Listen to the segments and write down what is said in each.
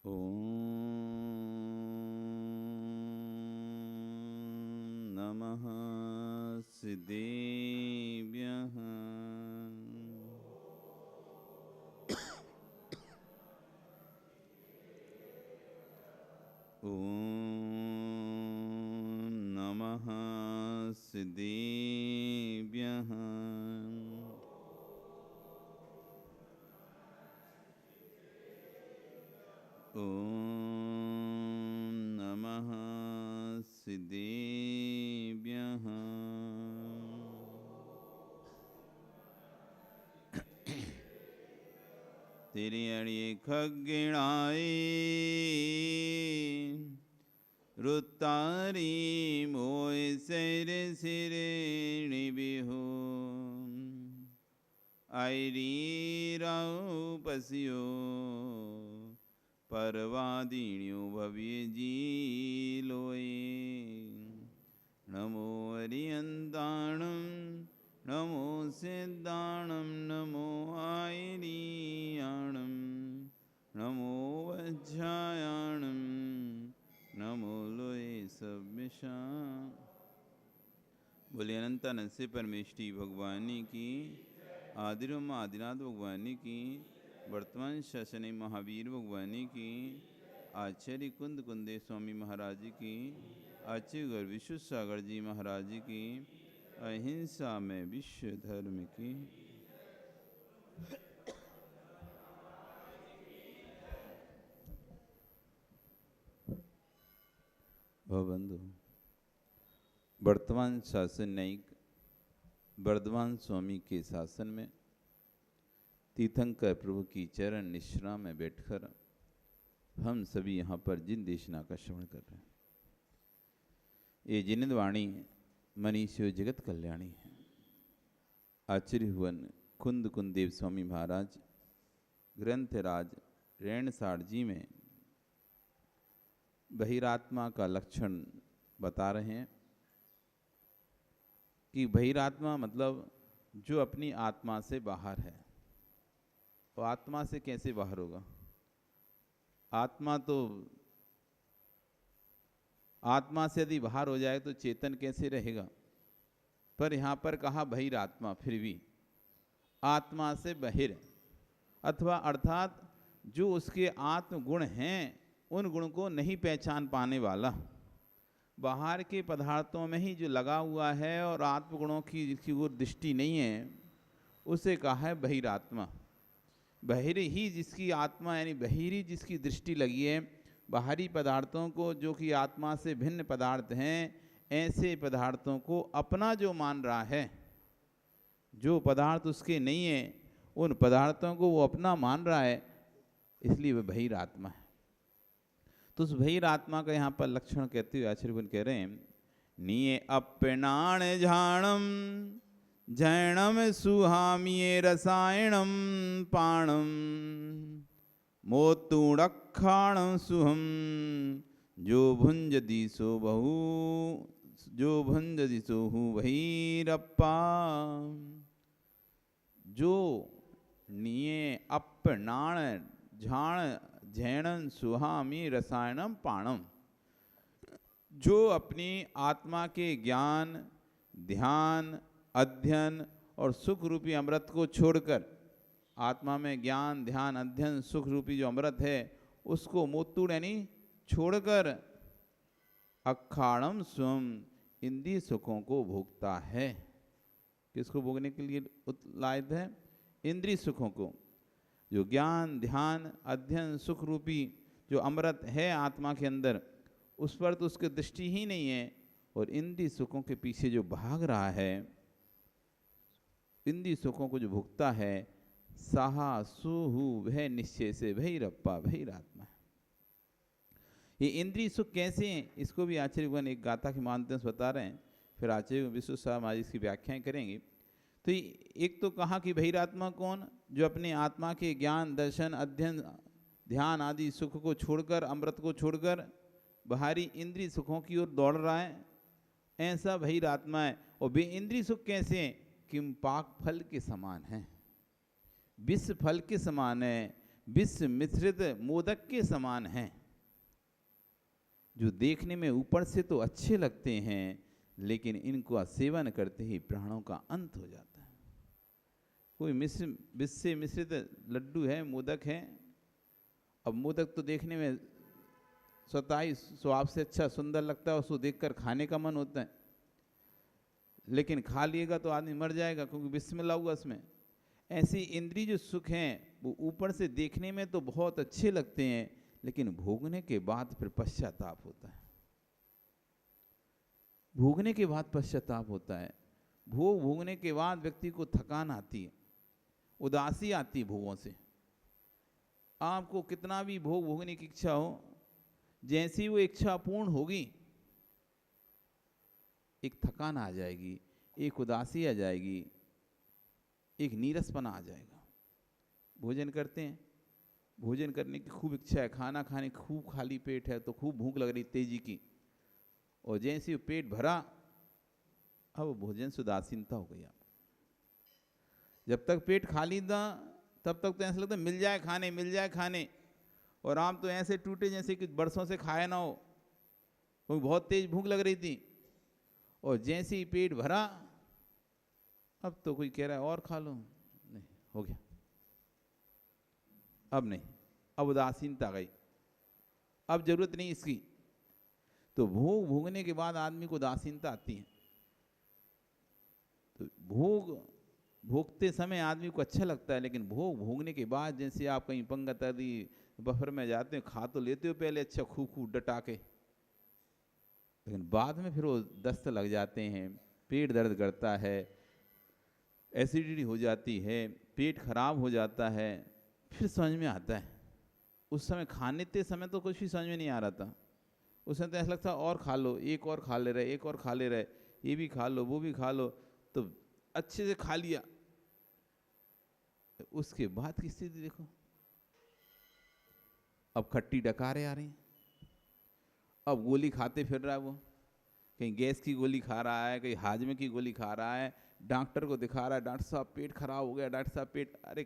ॐ नमः सिद्धेभ्यः। ॐ नमः सिद्धेभ्यः। ॐ नमः सिद्धेभ्यः। तेरे अड़िए खगिणाए रुतारी मोय सिर सिरे निबिहो आयरी राव पसियो परवादीण्यो भव्य जी लोए। नमो हरियंताणं नमो सिद्धाणं नमो आयरीयाणं नमो वज्रायाणं नमो लोए सब्मिशा। बोले अनंत अनंत परमेष्टि भगवानी की, आदिरम आदिनाथ भगवानी की, वर्तमान शासनी महावीर भगवानी की, आचार्य कुंद कुंदे स्वामी महाराज की, आचार्य विश्व सागर जी महाराज की, अहिंसा में विश्व धर्म की। भवबंधु, वर्तमान शासन न्यायिक वर्धमान स्वामी के शासन में तीर्थंकर प्रभु की चरण निश्रा में बैठकर हम सभी यहाँ पर जिन देशना का श्रवण कर रहे हैं, ये जिनिंद वाणी मनीषो जगत कल्याणी है। आचार्य हुवन कुंद कुंदेव स्वामी महाराज ग्रंथराज रेणसाड़ जी में बहिरात्मा का लक्षण बता रहे हैं कि बहिरात्मा मतलब जो अपनी आत्मा से बाहर है। तो आत्मा से कैसे बाहर होगा? आत्मा से यदि बाहर हो जाए तो चेतन कैसे रहेगा? पर यहाँ पर कहा बहिरात्मा, फिर भी आत्मा से बहिर अथवा अर्थात जो उसके आत्म गुण हैं उन गुण को नहीं पहचान पाने वाला, बाहर के पदार्थों में ही जो लगा हुआ है और आत्मगुणों की जिसकी वो दृष्टि नहीं है, उसे कहा है बहिरात्मा। बहिर ही जिसकी आत्मा यानी बहिरी जिसकी दृष्टि लगी है बाहरी पदार्थों को, जो कि आत्मा से भिन्न पदार्थ हैं, ऐसे पदार्थों को अपना जो मान रहा है, जो पदार्थ उसके नहीं है उन पदार्थों को वो अपना मान रहा है, इसलिए वह बहिरात्मा है। तो उस बहिरात्मा का यहाँ पर लक्षण कहते हुए आचार्य कह रहे हैं, निये अपनाण झाणम जैणम सुहामिये रसायणम पाणम मोतुड़क्षाणम सुहम जो भुंजदि सो बहु जो भुंजदि सोहु बहिरप्पा। जो निये अपनाण झाण झैणन सुहामी रसायनम पाणम, जो अपनी आत्मा के ज्ञान ध्यान अध्ययन और सुख रूपी अमृत को छोड़कर, आत्मा में ज्ञान ध्यान अध्ययन सुख रूपी जो अमृत है उसको मोतुड़ यानी छोड़कर अखाणम स्वम इंद्रिय सुखों को भोगता है। किसको भोगने के लिए लायक है? इंद्रिय सुखों को। जो ज्ञान ध्यान अध्ययन सुख रूपी जो अमृत है आत्मा के अंदर, उस पर तो उसकी दृष्टि ही नहीं है, और इंद्रिय सुखों के पीछे जो भाग रहा है, इंद्रिय सुखों को जो भुगता है, साहा सुहु वह निश्चय से भैरप्पा बहिरात्मा है। ये इंद्रिय सुख कैसे हैं, इसको भी आचार्य भगवान एक गाथा के माध्यम से बता रहे हैं, फिर आचार्य विश्व साहब आज इसकी व्याख्याएं करेंगे। तो एक तो कहा कि बहिरात्मा कौन? जो अपने आत्मा के ज्ञान दर्शन अध्ययन ध्यान आदि सुख को छोड़कर, अमृत को छोड़कर बाहरी इंद्रिय सुखों की ओर दौड़ रहा है, ऐसा बहिरात्मा है। और बे इंद्रिय सुख कैसे हैं? किम पाक फल के समान है, विष फल के समान है, विष मिश्रित मोदक के समान हैं, जो देखने में ऊपर से तो अच्छे लगते हैं, लेकिन इनको सेवन करते ही प्राणों का अंत हो जाता है। कोई विष से मिश्रित लड्डू है, मोदक है। अब मोदक तो देखने में स्वतः ही स्वाद से अच्छा सुंदर लगता है, उसको देखकर खाने का मन होता है, लेकिन खा लिएगा तो आदमी मर जाएगा, क्योंकि विष मिला हुआ उसमें। ऐसी इंद्रिय जो सुख हैं वो ऊपर से देखने में तो बहुत अच्छे लगते हैं, लेकिन भोगने के बाद फिर पश्चाताप होता है। भोगने के बाद पश्चाताप होता है। भोगने के बाद व्यक्ति को थकान आती है, उदासी आती है भोगों से। आपको कितना भी भोग भोगने की इच्छा हो, जैसी वो इच्छा पूर्ण होगी एक थकान आ जाएगी, एक उदासी आ जाएगी, एक नीरसपना आ जाएगा। भोजन करते हैं, भोजन करने की खूब इच्छा है, खाना खाने की खूब खाली पेट है, तो खूब भूख लग रही तेजी की, और जैसे ही पेट भरा अब भोजन से उदासीनता हो गई। आप जब तक पेट खाली था तब तक तो ऐसा लगता मिल जाए खाने, मिल जाए खाने, और आप तो ऐसे टूटे जैसे कि बरसों से खाया ना हो, क्योंकि बहुत तेज भूख लग रही थी। और जैसे ही पेट भरा अब तो कोई कह रहा है और खा लो, नहीं हो गया, अब नहीं, अब उदासीनता गई, अब जरूरत नहीं इसकी। तो भोग भोगने के बाद आदमी को उदासीनता आती है। तो भोग भोगते समय आदमी को अच्छा लगता है, लेकिन भोग भोगने के बाद जैसे आप कहीं पंगत आदि बफर में जाते हो, खा तो लेते हो पहले अच्छा खूब खूब डटा के, लेकिन बाद में फिर वो दस्त लग जाते हैं, पेट दर्द करता है, एसिडिटी हो जाती है, पेट खराब हो जाता है, फिर समझ में आता है। उस समय खाने ते समय तो कुछ भी समझ में नहीं आ रहा था, उस समय तो ऐसा लगता और खा लो, एक और खा ले रहे, एक और खा ले रहे, ये भी खा लो वो भी खा लो, तो अच्छे से खा लिया। उसके बाद की स्थिति देखो, अब खट्टी डकारे आ रही हैं, अब गोली खाते फिर रहा है वो, कहीं गैस की गोली खा रहा है, कहीं हाजमे की गोली खा रहा है, डॉक्टर को दिखा रहा है, डॉक्टर साहब पेट खराब हो गया, डॉक्टर साहब पेट। अरे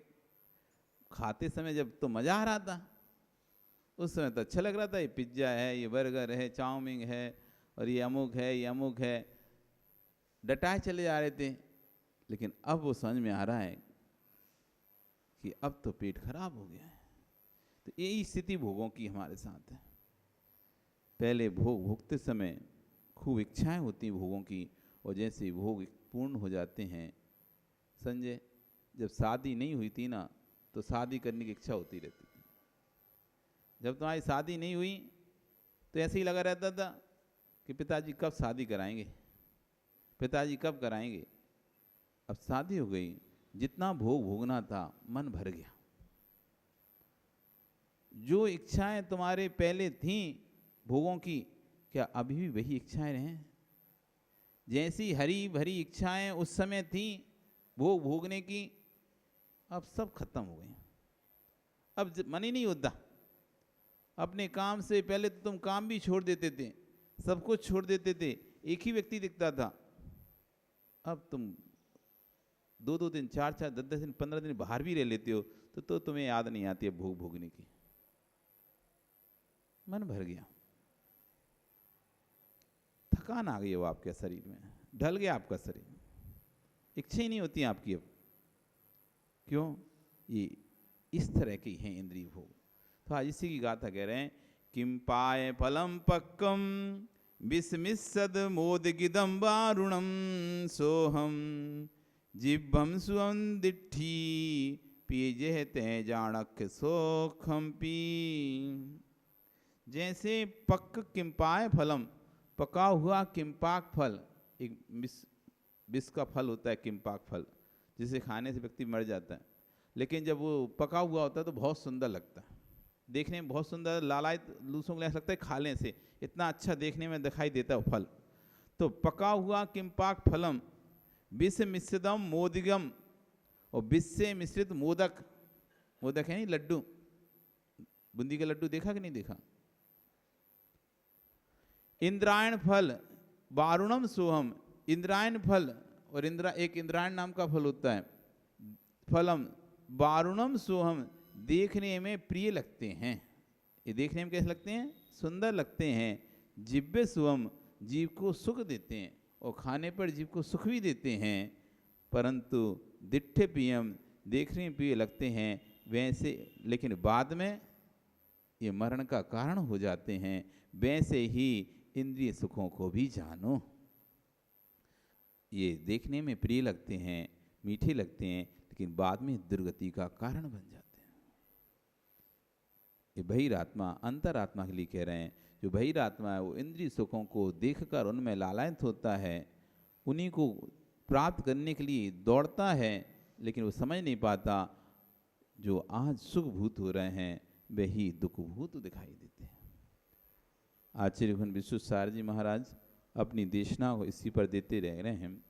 खाते समय जब तो मजा आ रहा था, उस समय तो अच्छा लग रहा था, ये पिज्जा है, ये बर्गर है, चाउमीन है, और ये अमुक है, ये अमुक है, डटाए चले जा रहे थे। लेकिन अब वो समझ में आ रहा है कि अब तो पेट खराब हो गया है। तो यही स्थिति भोगों की हमारे साथ है। पहले भोग भोगते समय खूब इच्छाएं होती भोगों की, और जैसे ही भोग पूर्ण हो जाते हैं, संजय जब शादी नहीं हुई थी ना, तो शादी करने की इच्छा होती रहती थी। जब तुम्हारी शादी नहीं हुई तो ऐसे ही लगा रहता था कि पिताजी कब शादी कराएंगे, पिताजी कब कराएंगे। अब शादी हो गई, जितना भोग भोगना था मन भर गया। जो इच्छाएं तुम्हारे पहले थीं भोगों की, क्या अभी भी वही इच्छाएं रहें? जैसी हरी भरी इच्छाएं उस समय थीं भोग भोगने की, अब सब खत्म हो गई। अब मन ही नहीं होता अपने काम से। पहले तो तुम काम भी छोड़ देते थे, सब कुछ छोड़ देते थे, एक ही व्यक्ति दिखता था। अब तुम 2-2 दिन, 4-4, 10-10 दिन, 15 दिन बाहर भी रह लेते हो तो तुम्हें याद नहीं आती है भोग भोगने की। मन भर गया, थकान आ गई है वो आपके शरीर में, ढल गया आपका शरीर, इच्छा ही नहीं होती आपकी अब। क्यों? ये इस तरह की हैं इंद्रिय भोग। तो आज इसी की गाथा कह रहे हैं, किम पाए फलम पक्कम विस्मिसद मोदगिदम वारुणम सोहम जिब्बम सुअं दिट्ठी पीजे ते जाणक सोखम पी। जैसे पक्क किम्पाय फलम, पका हुआ किम्पाक फल, एक विष का फल होता है किम्पाक फल, जिसे खाने से व्यक्ति मर जाता है, लेकिन जब वो पका हुआ होता है तो बहुत सुंदर लगता है, देखने में बहुत सुंदर, लालायित लूसों को ऐसा लगता है खा लें से, इतना अच्छा देखने में दिखाई देता है वो फल। तो पका हुआ किम्पाक फलम विष मिश्रितम मोदिगम, और विष से मिश्रित मोदक, मोदक है नहीं लड्डू, बूंदी का लड्डू देखा कि नहीं देखा। इंद्रायण फल वारुणम सोहम, इंद्रायण फल, और एक इंद्रायण नाम का फल होता है, फलम वारुणम सोहम देखने में प्रिय लगते हैं। ये देखने में कैसे लगते हैं? सुंदर लगते हैं। जिब्बे सुवम, जीव को सुख देते हैं, और खाने पर जीव को सुख भी देते हैं। परंतु दिट्ठे पियम, देखने में प्रिय लगते हैं वैसे, लेकिन बाद में ये मरण का कारण हो जाते हैं। वैसे ही इंद्रिय सुखों को भी जानो। ये देखने में प्रिय लगते हैं, मीठे लगते हैं, लेकिन बाद में दुर्गति का कारण बन जाते हैं। ये बहिरात्मा अंतरात्मा के लिए कह रहे हैं। जो बहिरात्मा है वो इंद्रिय सुखों को देखकर उनमें लालायित होता है, उन्हीं को प्राप्त करने के लिए दौड़ता है, लेकिन वो समझ नहीं पाता जो आज सुखभूत हो रहे हैं वही दुखभूत दिखाई देते हैं। आचार्य भगवान विश्वेश्वर जी महाराज अपनी देशना को इसी पर देते रह रहे हैं।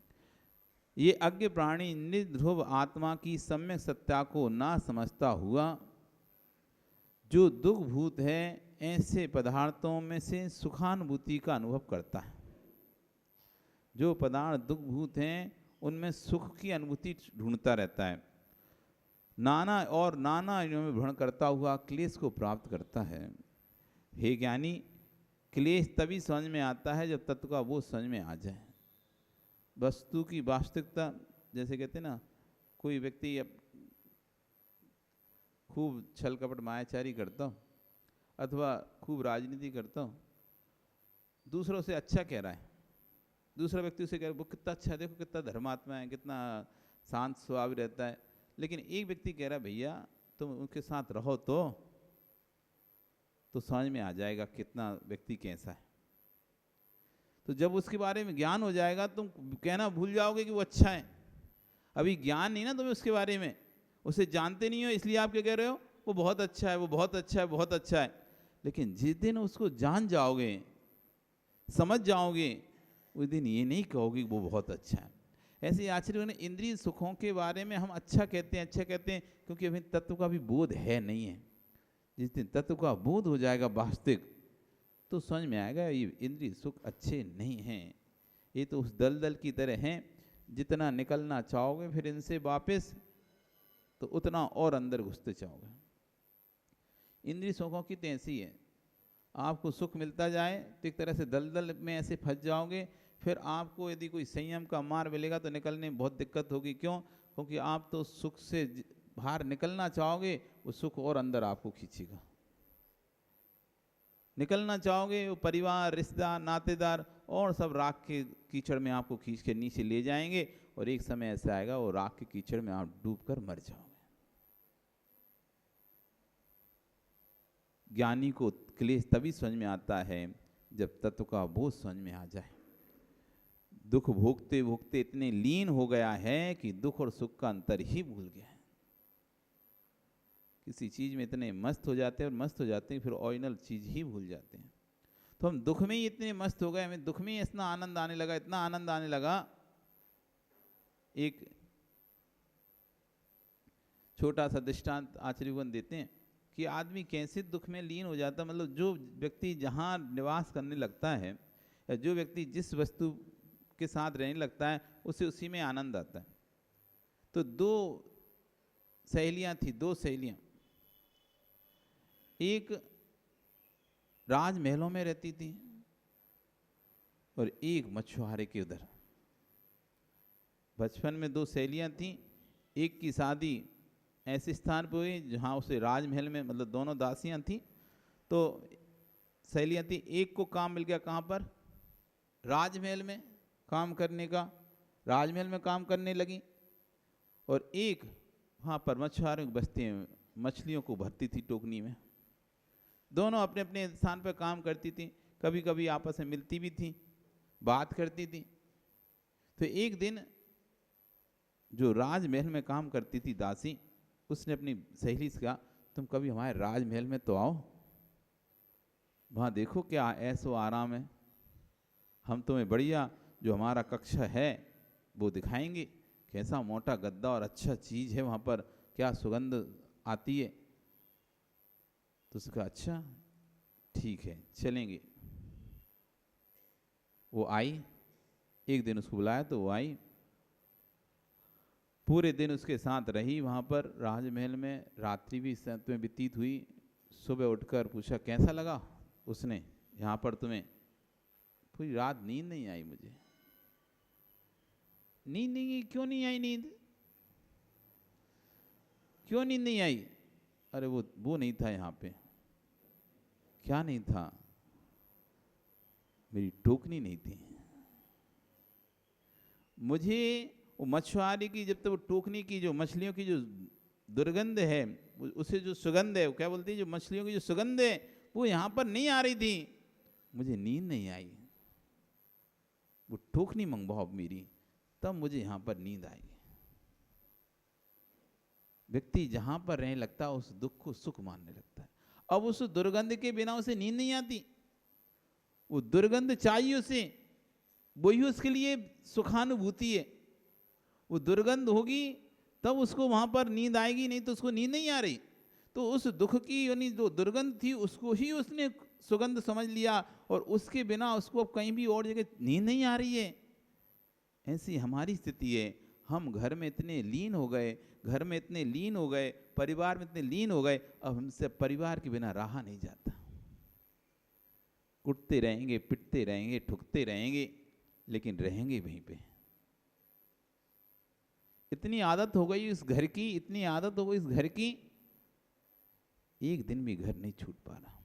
ये अज्ञ प्राणी निर्ध्रुव आत्मा की सम्यक सत्ता को ना समझता हुआ जो दुखभूत है ऐसे पदार्थों में से सुखानुभूति का अनुभव करता है। जो पदार्थ दुखभूत हैं उनमें सुख की अनुभूति ढूंढता रहता है। नाना और नाना इनों में भ्रमण करता हुआ क्लेश को प्राप्त करता है। हे ज्ञानी, क्लेश तभी समझ में आता है जब तत्व का वो समझ में आ जाए। वस्तु की वास्तविकता, जैसे कहते हैं ना, कोई व्यक्ति खूब छल कपट मायाचारी करता हो अथवा खूब राजनीति करता हो, दूसरों से अच्छा कह रहा है, दूसरा व्यक्ति उसे कह रहा है वो कितना अच्छा है, देखो कितना धर्मात्मा है, कितना शांत स्वभाव रहता है। लेकिन एक व्यक्ति कह रहा है भैया तुम उनके साथ रहो तो समझ में आ जाएगा कितना व्यक्ति कैसा है। तो जब उसके बारे में ज्ञान हो जाएगा तुम कहना भूल जाओगे कि वो अच्छा है। अभी ज्ञान नहीं ना तुम्हें उसके बारे में, उसे जानते नहीं हो, इसलिए आप क्या कह रहे हो वो बहुत अच्छा है, वो बहुत अच्छा है, बहुत अच्छा है। लेकिन जिस दिन उसको जान जाओगे, समझ जाओगे, उस दिन ये नहीं कहोगे वो बहुत अच्छा है। ऐसे आचार्यों ने इंद्रिय सुखों के बारे में हम अच्छा कहते हैं, अच्छा कहते हैं, क्योंकि अभी तत्व का भी बोध है नहीं है। जिस दिन तत्व का बोध हो जाएगा वास्तविक, तो समझ में आएगा ये इंद्रिय सुख अच्छे नहीं हैं। ये तो उस दलदल की तरह हैं, जितना निकलना चाहोगे फिर इनसे वापस तो उतना और अंदर घुसते चाहोगे। इंद्रिय सुखों की तो ऐसी है, आपको सुख मिलता जाए तो एक तरह से दलदल में ऐसे फंस जाओगे। फिर आपको यदि कोई संयम का मार्ग मिलेगा तो निकलने में बहुत दिक्कत होगी। क्यों? क्योंकि आप तो सुख से बाहर निकलना चाहोगे, वो सुख और अंदर आपको खींचेगा। निकलना चाहोगे, वो परिवार, रिश्तेदार, नातेदार और सब राख के कीचड़ में आपको खींच के नीचे ले जाएंगे, और एक समय ऐसा आएगा वो राख के कीचड़ में आप डूबकर मर जाओगे। ज्ञानी को क्लेश तभी समझ में आता है जब तत्व का बोध समझ में आ जाए। दुख भोगते भोगते इतने लीन हो गया है कि दुख और सुख का अंतर ही भूल गया है। किसी चीज में इतने मस्त हो जाते हैं और मस्त हो जाते हैं फिर ओरिजिनल चीज ही भूल जाते हैं। तो हम दुख में ही इतने मस्त हो गए, हमें दुख में ही इतना आनंद आने लगा, इतना आनंद आने लगा। एक छोटा सा दृष्टांत आचार्यगण देते हैं कि आदमी कैसे दुख में लीन हो जाता है। मतलब जो व्यक्ति जहाँ निवास करने लगता है या जो व्यक्ति जिस वस्तु के साथ रहने लगता है उसे उसी में आनंद आता है। तो दो सहेलियां थी, दो सहेलियां, एक राजमहलों में रहती थी और एक मछुआरे के उधर। बचपन में दो सहेलियां थीं, एक की शादी ऐसे स्थान पर हुई जहाँ उसे राजमहल में, मतलब दोनों दासियां थीं, तो सहेलियां थीं, एक को काम मिल गया कहाँ पर? राजमहल में काम करने का, राजमहल में काम करने लगी, और एक वहाँ पर मछुआरों की बस्ती में मछलियों को भरती थी टोकनी में। दोनों अपने अपने स्थान पर काम करती थी, कभी कभी आपस में मिलती भी थी, बात करती थी। तो एक दिन जो राजमहल में काम करती थी दासी, उसने अपनी सहेली से कहा तुम कभी हमारे राजमहल में तो आओ, वहाँ देखो क्या ऐसो आराम है, हम तुम्हें बढ़िया जो हमारा कक्षा है वो दिखाएंगे, कैसा मोटा गद्दा और अच्छा चीज़ है वहाँ पर, क्या सुगंध आती है। तो उसने कहा अच्छा ठीक है चलेंगे। वो आई, एक दिन उसको बुलाया तो वो आई, पूरे दिन उसके साथ रही वहाँ पर राजमहल में, रात्रि भी साथ में व्यतीत हुई। सुबह उठकर पूछा कैसा लगा उसने यहाँ पर तुम्हें? पूरी रात नींद नहीं आई मुझे। नींद नहीं, क्यों नहीं आई नींद? क्यों नींद नहीं आई? अरे वो नहीं था यहाँ पे। क्या नहीं था? मेरी टोकनी नहीं थी। मुझे वो मछुआरे की जब तक वो टोकनी की जो मछलियों की जो दुर्गंध है, उसे जो सुगंध है, वो क्या बोलती है, जो मछलियों की जो सुगंध है वो यहाँ पर नहीं आ रही थी। मुझे नींद नहीं आई। वो टोकनी मंगवाओ मेरी, तब मुझे यहाँ पर नींद आई। व्यक्ति जहाँ पर रहने लगता है उस दुख को सुख मानने लगता है। अब उस दुर्गंध के बिना उसे नींद नहीं आती। वो दुर्गंध चाहिए उसे, वही उसके लिए सुखानुभूति है। वो दुर्गंध होगी तब उसको वहां पर नींद आएगी, नहीं तो उसको नींद नहीं आ रही। तो उस दुख की यानी जो दुर्गंध थी उसको ही उसने सुगंध समझ लिया, और उसके बिना उसको अब कहीं भी और जगह नींद नहीं आ रही है। ऐसी हमारी स्थिति है। हम घर में इतने लीन हो गए, घर में इतने लीन हो गए, परिवार में इतने लीन हो गए, अब हमसे परिवार के बिना रहा नहीं जाता। कुटते रहेंगे, पिटते रहेंगे, ठुकते रहेंगे, लेकिन रहेंगे वहीं पे। इतनी आदत हो गई इस घर की, इतनी आदत हो गई इस घर की, एक दिन भी घर नहीं छूट पा रहा।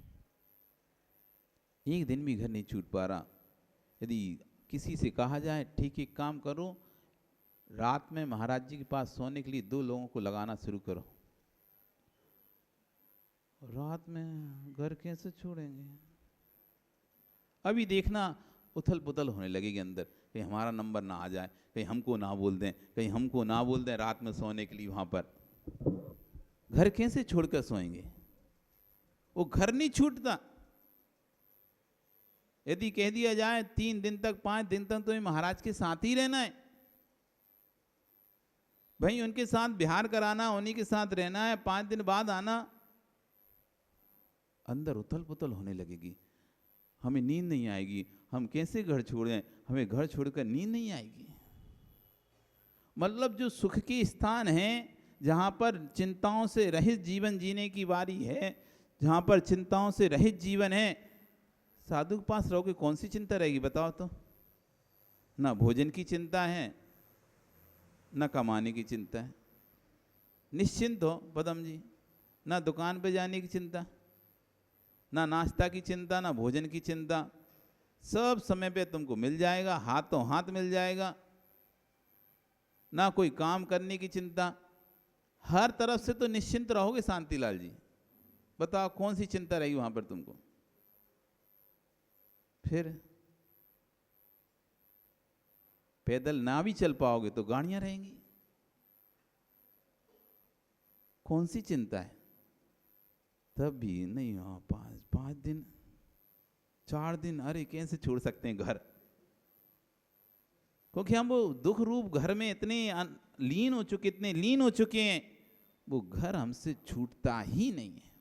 एक दिन भी घर नहीं छूट पा रहा। यदि किसी से कहा जाए ठीक एक काम करो, रात में महाराज जी के पास सोने के लिए 2 लोगों को लगाना शुरू करो, रात में घर कैसे छोड़ेंगे? अभी देखना उथल पुथल होने लगेगी अंदर, कहीं हमारा नंबर ना आ जाए, कहीं हमको ना बोल दें, कहीं हमको ना बोल दें रात में सोने के लिए वहां पर। घर कैसे छोड़कर सोएंगे? वो घर नहीं छूटता। यदि कह दिया जाए 3 दिन तक 5 दिन तक तुम्हें महाराज के साथ ही रहना है, भाई उनके साथ बिहार कराना, उन्हीं के साथ रहना है, 5 दिन बाद आना, अंदर उथल पुथल होने लगेगी। हमें नींद नहीं आएगी। हम कैसे घर छोड़ें? हमें घर छोड़कर नींद नहीं आएगी। मतलब जो सुख के स्थान हैं, जहाँ पर चिंताओं से रहित जीवन जीने की बारी है, जहाँ पर चिंताओं से रहित जीवन है, साधु के पास रहोगे कौन सी चिंता रहेगी बताओ तो? ना भोजन की चिंता है, ना कमाने की चिंता है, निश्चिंत हो पदम जी। ना दुकान पे जाने की चिंता, ना नाश्ता की चिंता, ना भोजन की चिंता, सब समय पे तुमको मिल जाएगा, हाथों हाथ मिल जाएगा। ना कोई काम करने की चिंता, हर तरफ से तो निश्चिंत रहोगे शांतिलाल जी। बताओ कौन सी चिंता रहेगी वहां पर तुमको? फिर पैदल ना भी चल पाओगे तो गाड़ियां रहेंगी, कौन सी चिंता है? तब भी नहीं, हाँ 5 दिन 4 दिन, अरे कैसे छोड़ सकते हैं घर? क्योंकि हम वो दुख रूप घर में इतने लीन हो चुके, इतने लीन हो चुके हैं, वो घर हमसे छूटता ही नहीं है।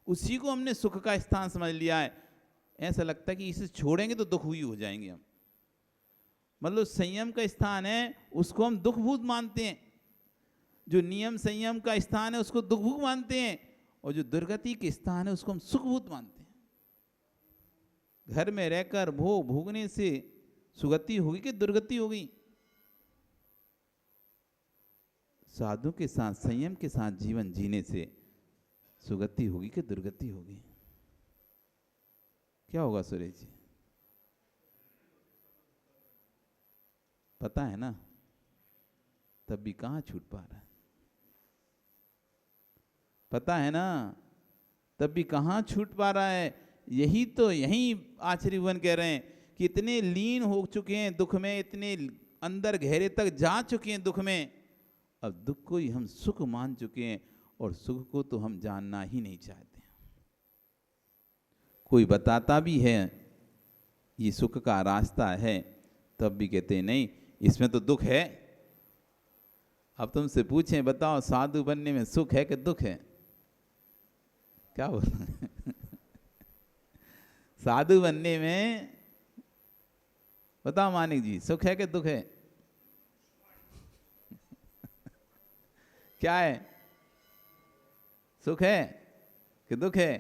उसी को हमने सुख का स्थान समझ लिया है। ऐसा लगता है कि इसे छोड़ेंगे तो दुख हुई हो जाएंगे हम। मतलब संयम का स्थान है उसको हम दुखभूत मानते हैं, जो नियम संयम का स्थान है उसको दुखभूत मानते हैं, और जो दुर्गति के स्थान है उसको हम सुखभूत मानते हैं। घर में रहकर भोगने से सुगति होगी कि दुर्गति होगी? साधु के साथ संयम के साथ जीवन जीने से सुगति होगी कि दुर्गति होगी? क्या होगा सुरेश जी? पता है ना? तब भी कहां छूट पा रहा है? पता है ना? तब भी कहां छूट पा रहा है? यही आचार्य भगवान कह रहे हैं कि इतने लीन हो चुके हैं दुख में, इतने अंदर गहरे तक जा चुके हैं दुख में, अब दुख को ही हम सुख मान चुके हैं, और सुख को तो हम जानना ही नहीं चाहते। कोई बताता भी है ये सुख का रास्ता है, तब भी कहते हैं नहीं, इसमें तो दुख है। अब तुमसे पूछें, बताओ साधु बनने में सुख है कि दुख है? क्या बोल साधु बनने में बताओ मानिक जी, सुख है कि दुख है? क्या है? सुख है कि दुख है?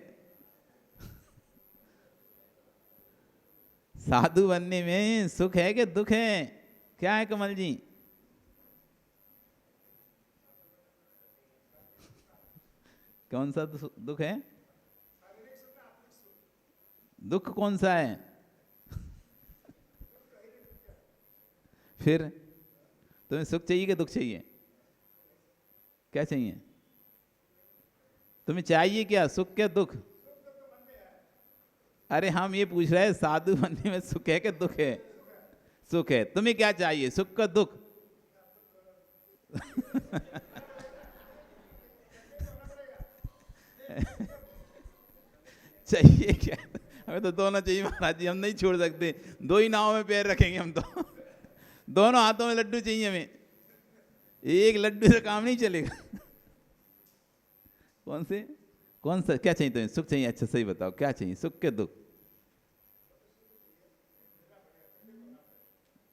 साधु बनने में सुख है कि दुख है? क्या है कमल जी? कौन सा दुख है? दुख कौन सा है? फिर तुम्हें सुख चाहिए कि दुख चाहिए? क्या चाहिए तुम्हें? चाहिए क्या, सुख क्या दुख? अरे हम ये पूछ रहे हैं साधु बनने में सुख है कि दुख है? सुख है। तुम्हें क्या चाहिए, सुख का दुख? चाहिए क्या? हमें तो दोनों चाहिए महाराज जी, हम नहीं छोड़ सकते। दो ही नाव में पैर रखेंगे हम तो। दोनों हाथों में लड्डू चाहिए हमें, एक लड्डू से काम नहीं चलेगा। कौन सा क्या चाहिए तुम्हें? सुख चाहिए? अच्छा सही बताओ क्या चाहिए, सुख के दुख?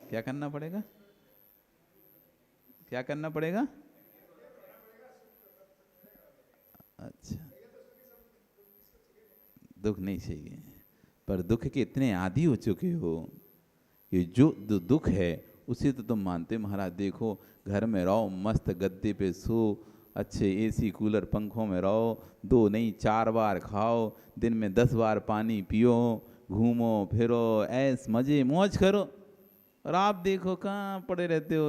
क्या करना पड़ेगा? क्या करना पड़ेगा? अच्छा, दुख नहीं चाहिए, पर दुख के इतने आदी हो चुके हो कि जो दुख है उसे तो तुम मानते महाराज। देखो घर में रहो, मस्त गद्दे पे सो, अच्छे एसी कूलर पंखों में रहो, 2 नहीं 4 बार खाओ, दिन में 10 बार पानी पियो, घूमो फिरो, ऐस मजे मौज करो। और आप देखो कहाँ पड़े रहते हो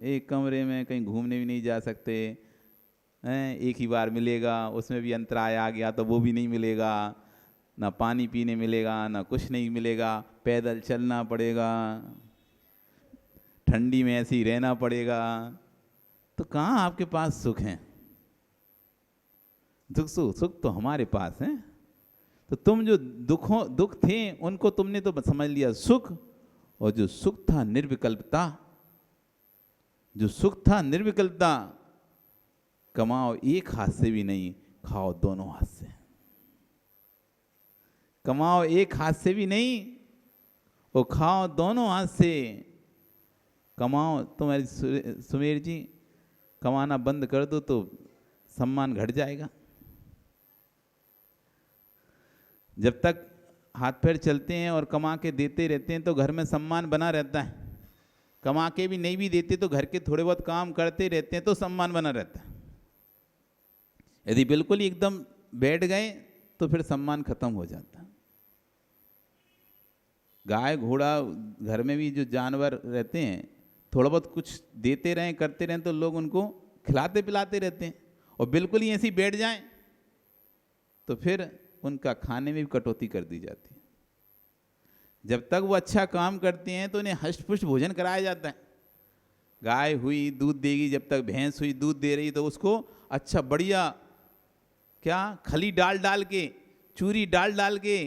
एक कमरे में, कहीं घूमने भी नहीं जा सकते हैं। एक ही बार मिलेगा, उसमें भी अंतराय आ गया तो वो भी नहीं मिलेगा, ना पानी पीने मिलेगा ना कुछ नहीं मिलेगा, पैदल चलना पड़ेगा, ठंडी में ऐसे ही रहना पड़ेगा। तो कहाँ आपके पास सुख है? सुख तो हमारे पास है। तो तुम जो दुख थे उनको तुमने तो समझ लिया सुख, और जो सुख था निर्विकल्पता, जो सुख था निर्विकल्पता, कमाओ एक हाथ से भी नहीं, खाओ दोनों हाथ से। कमाओ एक हाथ से भी नहीं और खाओ दोनों हाथ से। कमाओ, तुम्हारी सुमेर जी कमाना बंद कर दो तो सम्मान घट जाएगा। जब तक हाथ पैर चलते हैं और कमा के देते रहते हैं तो घर में सम्मान बना रहता है। कमा के भी नहीं भी देते तो घर के थोड़े बहुत काम करते रहते हैं तो सम्मान बना रहता है। यदि बिल्कुल ही एकदम बैठ गए तो फिर सम्मान खत्म हो जाता है। गाय घोड़ा घर में भी जो जानवर रहते हैं, थोड़ा बहुत कुछ देते रहें करते रहें तो लोग उनको खिलाते पिलाते रहते हैं, और बिल्कुल ही ऐसे ही बैठ जाएं तो फिर उनका खाने में भी कटौती कर दी जाती है। जब तक वो अच्छा काम करते हैं तो उन्हें हष्ट-पुष्ट भोजन कराया जाता है। गाय हुई दूध देगी, जब तक भैंस हुई दूध दे रही तो उसको अच्छा बढ़िया क्या खली डाल डाल के, चूरी डाल डाल के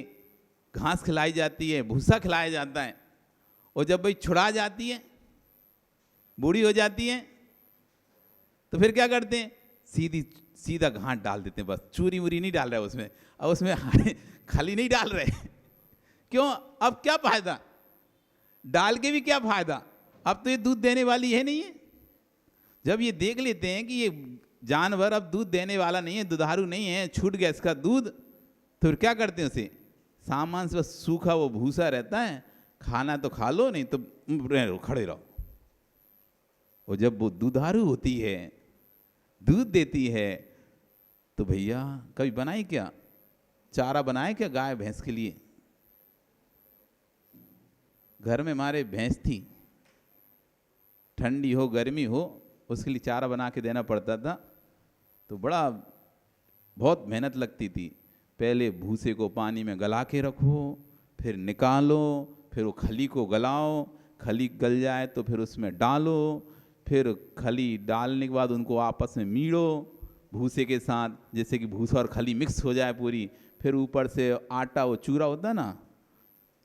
घास खिलाई जाती है, भूसा खिलाया जाता है। और जब भाई छुड़ा जाती है, बूढ़ी हो जाती है, तो फिर क्या करते हैं? सीधा घास डाल देते हैं, बस चूरी वूरी नहीं डाल रहे उसमें, अब उसमें खली नहीं डाल रहे। क्यों? अब क्या फायदा? डाल के भी क्या फायदा? अब तो ये दूध देने वाली है नहीं है। जब ये देख लेते हैं कि ये जानवर अब दूध देने वाला नहीं है, दुधारू नहीं है, छूट गया इसका दूध, तो फिर क्या करते हैं? उसे सामान से बस सूखा वो भूसा रहता है, खाना तो खा लो नहीं तो खड़े रहो। और जब वो दुधारू होती है, दूध देती है, तो भैया कभी बनाई क्या? चारा बनाए क्या गाय भैंस के लिए? घर में हमारे भैंस थी, ठंडी हो गर्मी हो उसके लिए चारा बना के देना पड़ता था, तो बहुत मेहनत लगती थी। पहले भूसे को पानी में गला के रखो, फिर निकालो, फिर वो खली को गलाओ, खली गल जाए तो फिर उसमें डालो, फिर खली डालने के बाद उनको आपस में मीड़ो भूसे के साथ, जैसे कि भूसा और खली मिक्स हो जाए पूरी। फिर ऊपर से आटा, वो चूरा होता है ना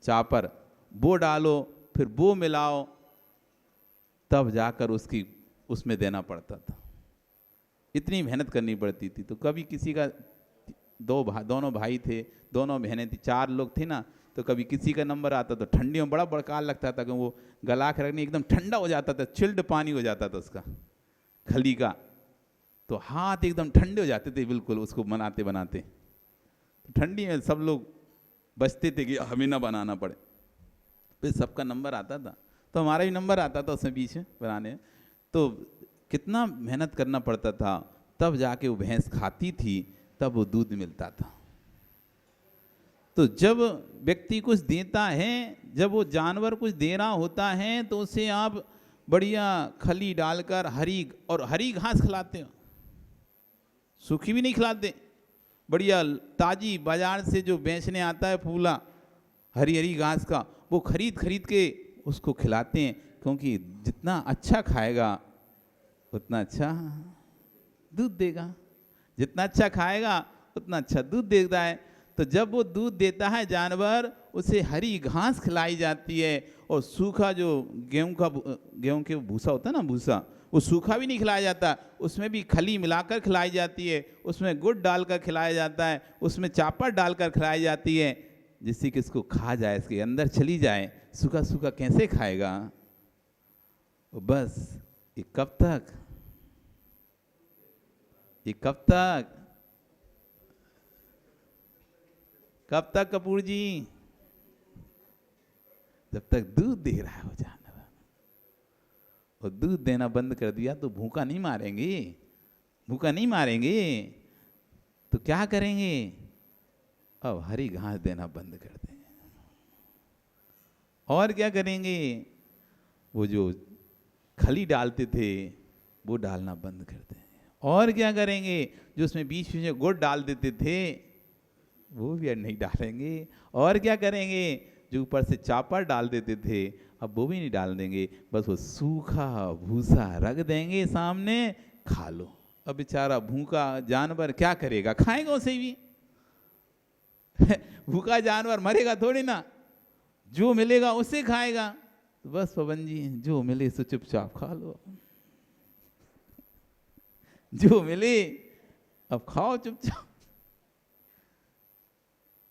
चापर, वो डालो, फिर वो मिलाओ, तब जाकर उसमें देना पड़ता था। इतनी मेहनत करनी पड़ती थी। तो कभी किसी का दोनों भाई थे, दोनों बहनें थी, 4 लोग थे ना, तो कभी किसी का नंबर आता तो ठंडियों में बड़ा बड़काल लगता था कि वो गला के रखने एकदम ठंडा हो जाता था, चिल्ड पानी हो जाता था उसका खली का। तो हाथ एकदम ठंडे हो जाते थे बिल्कुल उसको बनाते बनाते। तो ठंडी में सब लोग बचते थे कि हमें ना बनाना पड़े। फिर सबका नंबर आता था, तो हमारा भी नंबर आता था उसमें बीच में बनाने। तो कितना मेहनत करना पड़ता था, तब जाके वो भैंस खाती थी, तब वो दूध मिलता था। तो जब व्यक्ति कुछ देता है, जब वो जानवर कुछ दे रहा होता है, तो उसे आप बढ़िया खली डालकर हरी घास खिलाते हो, सूखी भी नहीं खिलाते। बढ़िया ताजी बाजार से जो बेचने आता है फूला हरी हरी घास का, वो खरीद खरीद के उसको खिलाते हैं, क्योंकि जितना अच्छा खाएगा उतना अच्छा दूध देगा, जितना अच्छा खाएगा उतना अच्छा दूध देता है। तो जब वो दूध देता है जानवर, उसे हरी घास खिलाई जाती है, और सूखा जो गेहूं के भूसा होता है ना, भूसा, वो सूखा भी नहीं खिलाया जाता, उसमें भी खली मिलाकर खिलाई जाती है, उसमें गुड़ डालकर खिलाया जाता है, उसमें चापर डालकर खिलाई जाती है, जिससे कि इसको खा जाए, इसके अंदर चली जाए। सूखा सूखा कैसे खाएगा? बस ये कब तक, ये कब तक, कब तक कपूर जी? जब तक दूध दे रहा है वो जानवर। और दूध देना बंद कर दिया तो भूखा नहीं मारेंगे, भूखा नहीं मारेंगे तो क्या करेंगे? अब हरी घास देना बंद कर दें। और क्या करेंगे? वो जो खली डालते थे वो डालना बंद कर दें। और क्या करेंगे? जो उसमें बीच में गुड़ डाल देते थे वो भी नहीं डालेंगे। और क्या करेंगे? जो ऊपर से चापर डाल देते थे अब वो भी नहीं डाल देंगे, बस वो सूखा भूसा रख देंगे सामने, खा लो। अब बेचारा भूखा जानवर क्या करेगा? खाएगा उसे भी। भूखा जानवर मरेगा थोड़ी ना, जो मिलेगा उसे खाएगा। तो बस पवन जी, जो मिले सो चुपचाप खा लो, जो मिले अब खाओ चुपचाप।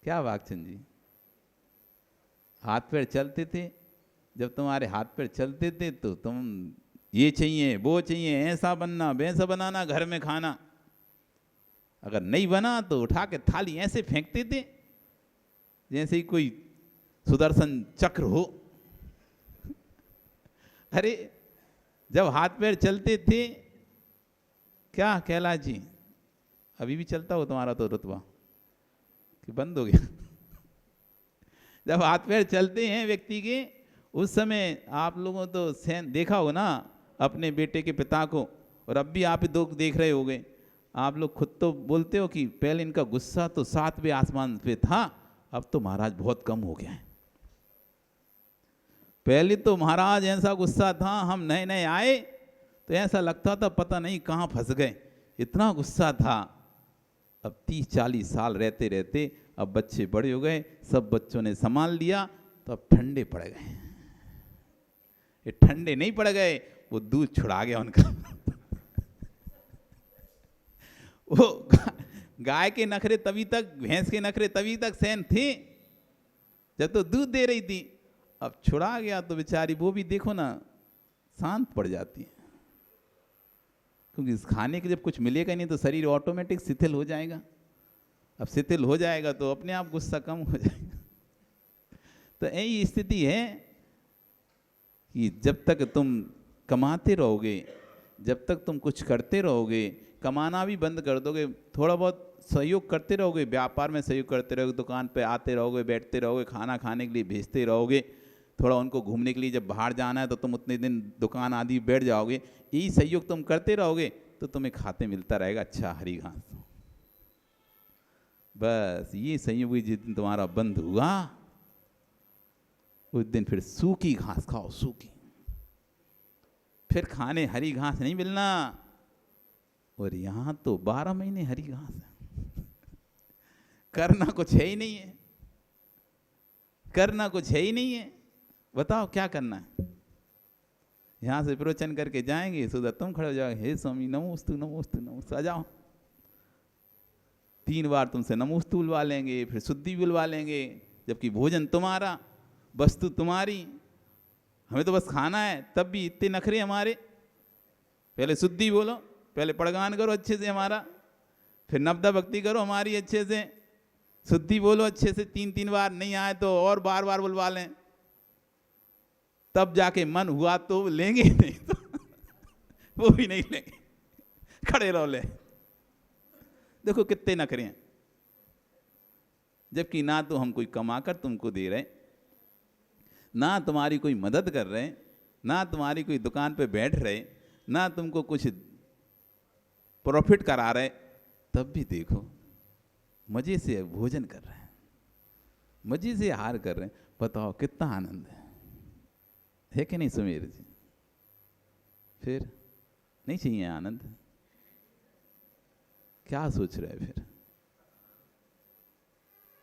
क्या वाकचंद जी, हाथ पैर चलते थे, जब तुम्हारे हाथ पैर चलते थे तो तुम ये चाहिए वो चाहिए, ऐसा बनना वैसा बनाना, घर में खाना। अगर नहीं बना तो उठा के थाली ऐसे फेंकते थे जैसे ही कोई सुदर्शन चक्र हो। अरे जब हाथ पैर चलते थे, क्या कैलाश जी अभी भी चलता हो तुम्हारा तो रुतबा कि बंद हो गया? जब हाथ पैर चलते हैं व्यक्ति के, उस समय आप लोगों तो सहन देखा हो ना अपने बेटे के पिता को, और अब भी आप दो देख रहे होगे। आप लोग खुद तो बोलते हो कि पहले इनका गुस्सा तो 7वें आसमान पे था, अब तो महाराज बहुत कम हो गया है। पहले तो महाराज ऐसा गुस्सा था, हम नए नए आए तो ऐसा लगता था पता नहीं कहाँ फंस गए, इतना गुस्सा था। अब 30-40 साल रहते रहते अब बच्चे बड़े हो गए, सब बच्चों ने संभाल लिया, तो अब ठंडे पड़ गए। ये ठंडे नहीं पड़ गए, वो दूध छुड़ा गया उनका। वो गाय के नखरे तभी तक, भैंस के नखरे तभी तक सहन थे जब तो दूध दे रही थी, अब छुड़ा गया तो बेचारी वो भी देखो ना शांत पड़ जाती है, क्योंकि खाने के जब कुछ मिलेगा नहीं तो शरीर ऑटोमेटिक शिथिल हो जाएगा। अब शिथिल हो जाएगा तो अपने आप गुस्सा कम हो जाएगा। तो यही स्थिति है कि जब तक तुम कमाते रहोगे, जब तक तुम कुछ करते रहोगे, कमाना भी बंद कर दोगे, थोड़ा बहुत सहयोग करते रहोगे, व्यापार में सहयोग करते रहोगे, दुकान पे आते रहोगे, बैठते रहोगे, खाना खाने के लिए भेजते रहोगे, थोड़ा उनको घूमने के लिए जब बाहर जाना है तो तुम उतने दिन दुकान आदि बैठ जाओगे, यही सहयोग तुम करते रहोगे तो तुम्हें खाते मिलता रहेगा अच्छा हरी घास। बस ये सहयोग जिस दिन तुम्हारा बंद हुआ उस दिन फिर सूखी घास खाओ, सूखी। फिर खाने हरी घास नहीं मिलना। और यहाँ तो 12 महीने हरी घास है। करना कुछ है ही नहीं है, करना कुछ है ही नहीं है। बताओ क्या करना है? यहाँ से प्रवचन करके जाएंगे, सुधा तुम खड़े हो जाओगे, हे स्वामी नमोस्तु नमोस्तु नमोस्तु, आ जाओ। 3 बार तुमसे नमोस्तु बुलवा लेंगे, फिर शुद्धि बुलवा लेंगे, जबकि भोजन तुम्हारा, वस्तु तुम्हारी, हमें तो बस खाना है। तब भी इतने नखरे हमारे, पहले शुद्धि बोलो, पहले पड़गान करो अच्छे से हमारा, फिर नवदा भक्ति करो हमारी अच्छे से, शुद्धि बोलो अच्छे से 3-3 बार, नहीं आए तो और बार बार बुलवा लें, तब जाके मन हुआ तो लेंगे, नहीं तो वो भी नहीं लेंगे, खड़े रहो ले। देखो कितने नखरे हैं, जबकि ना तो हम कोई कमाकर तुमको दे रहे, ना तुम्हारी कोई मदद कर रहे, ना तुम्हारी कोई दुकान पे बैठ रहे, ना तुमको कुछ प्रॉफिट करा रहे, तब भी देखो मजे से भोजन कर रहे हैं, मजे से आहार कर रहे हैं। बताओ कितना आनंद है कि नहीं सुमेर जी? फिर नहीं चाहिए आनंद? क्या सोच रहे हैं फिर?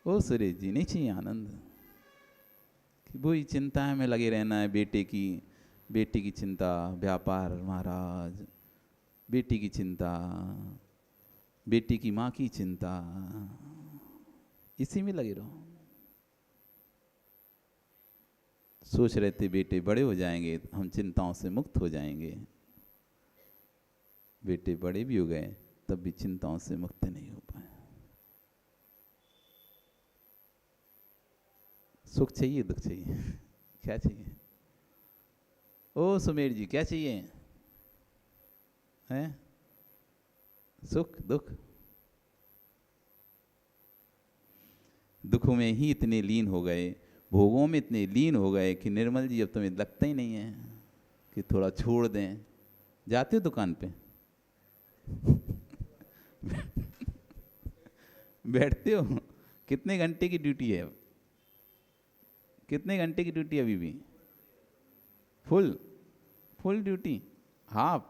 ओ सुरेश जी, नहीं चाहिए आनंद? कि वही चिंताएं में लगे रहना है, बेटे की चिंता, व्यापार महाराज, बेटी की चिंता, बेटी की माँ की चिंता, इसी में लगे रहो। सोच रहे थे बेटे बड़े हो जाएंगे, हम चिंताओं से मुक्त हो जाएंगे। बेटे बड़े भी हो गए, तब भी चिंताओं से मुक्त नहीं हो पाए। सुख चाहिए, दुख चाहिए, क्या चाहिए? ओ सुमेर जी, क्या चाहिए? हैं? सुख दुख? दुखों में ही इतने लीन हो गए, भोगों में इतने लीन हो गए कि निर्मल जी अब तुम्हें लगता ही नहीं है कि थोड़ा छोड़ दें। जाते हो दुकान पे बैठते हो? कितने घंटे की ड्यूटी है? कितने घंटे की ड्यूटी अभी भी? Full duty? हाफ?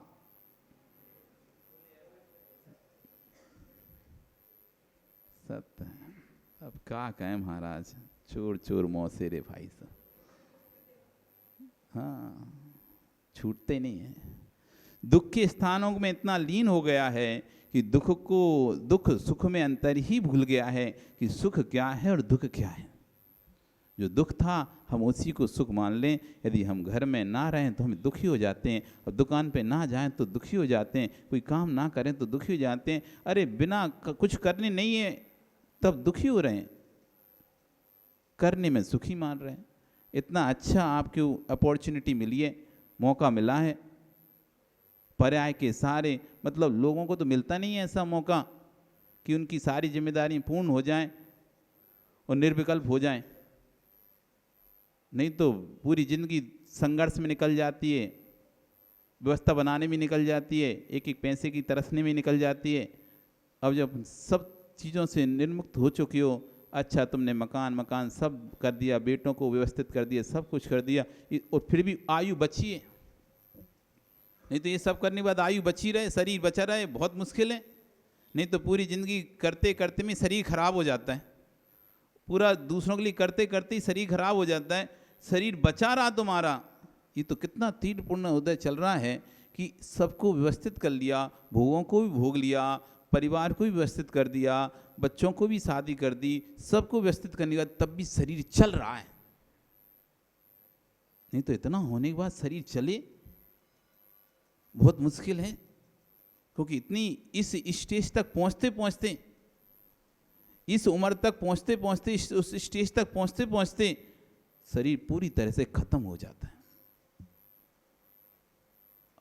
सत्य। अब क्या कहें महाराज, चोर चोर मौसे रे भाई साहब। हाँ, छूटते नहीं है। दुख के स्थानों में इतना लीन हो गया है कि दुख सुख में अंतर ही भूल गया है कि सुख क्या है और दुख क्या है। जो दुख था हम उसी को सुख मान लें। यदि हम घर में ना रहें तो हम दुखी हो जाते हैं, और दुकान पे ना जाएं तो दुखी हो जाते हैं, कोई काम ना करें तो दुखी हो जाते हैं। अरे बिना कुछ करने नहीं है तब दुखी हो रहे हैं, करने में सुखी मान रहे हैं। इतना अच्छा आपको अपॉर्चुनिटी मिली है, मौका मिला है। पर्याय के सारे मतलब लोगों को तो मिलता नहीं है ऐसा मौका कि उनकी सारी जिम्मेदारियां पूर्ण हो जाएं और निर्विकल्प हो जाएं। नहीं तो पूरी जिंदगी संघर्ष में निकल जाती है, व्यवस्था बनाने में निकल जाती है, एक एक पैसे की तरसने में निकल जाती है। अब जब सब चीज़ों से निर्मुक्त हो चुकी हो, अच्छा तुमने मकान सब कर दिया, बेटों को व्यवस्थित कर दिया, सब कुछ कर दिया, और फिर भी आयु बची है। नहीं तो ये सब करने के बाद आयु बची रहे, शरीर बचा रहे, बहुत मुश्किल है। नहीं तो पूरी ज़िंदगी करते करते में शरीर खराब हो जाता है, पूरा दूसरों के लिए करते करते ही शरीर खराब हो जाता है। शरीर बचा रहा तुम्हारा, ये तो कितना तीव्रपूर्ण उदय चल रहा है कि सबको व्यवस्थित कर लिया, भोगों को भी भोग लिया, परिवार को भी व्यवस्थित कर दिया, बच्चों को भी शादी कर दी, सबको व्यवस्थित करने के बाद तब भी शरीर चल रहा है। नहीं तो इतना होने के बाद शरीर चले बहुत मुश्किल है, क्योंकि इतनी इस स्टेज तक पहुंचते पहुंचते, इस उम्र तक पहुंचते पहुंचते, उस स्टेज तक पहुंचते पहुंचते शरीर पूरी तरह से खत्म हो जाता है।